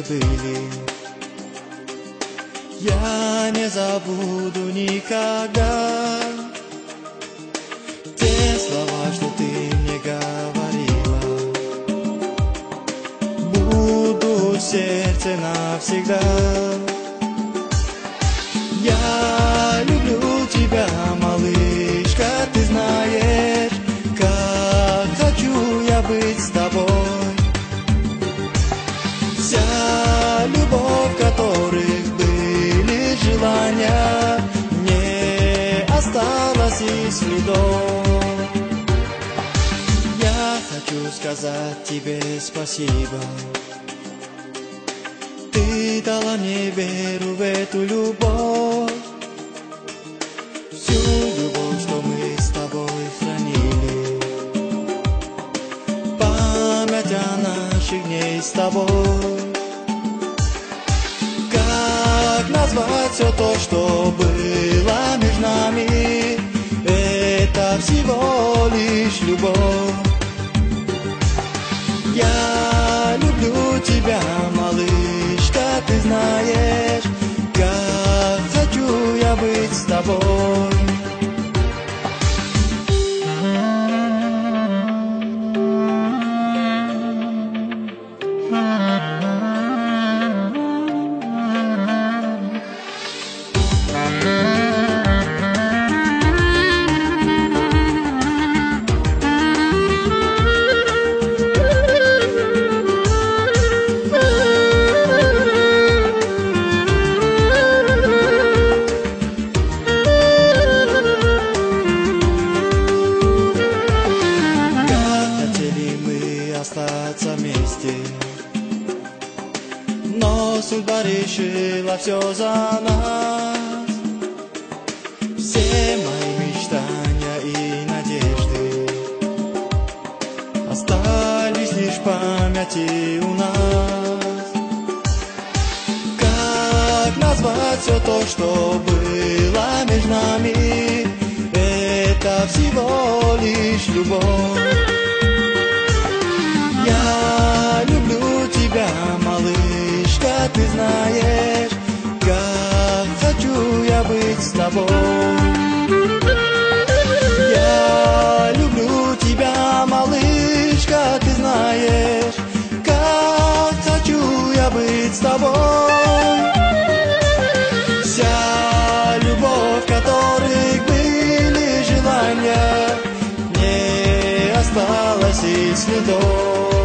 были. Я не забуду никогда те слова, что ты мне говорила. Буду в сердце навсегда. Я люблю тебя, малышка, ты знаешь, как хочу я быть с тобой. Вся любовь, которых были желания, не осталось и следов. Я хочу сказать тебе спасибо. Ты дала мне веру в эту любовь, всю любовь, что мы с тобой хранили, память о наших дней с тобой. Как назвать все то, что было между нами? Это всего лишь любовь. Я люблю тебя, малышка, ты знаешь, как хочу я быть с тобой. Остаться вместе, но судьба решила все за нас. Все мои мечтания и надежды остались лишь в памяти у нас. Как назвать все то, что было между нами? Это всего лишь любовь. Я люблю тебя, малышка, ты знаешь, как хочу я быть с тобой. Я люблю тебя, малышка, ты знаешь, как хочу я быть с тобой. Вся любовь, которых были желания, не осталось и следов.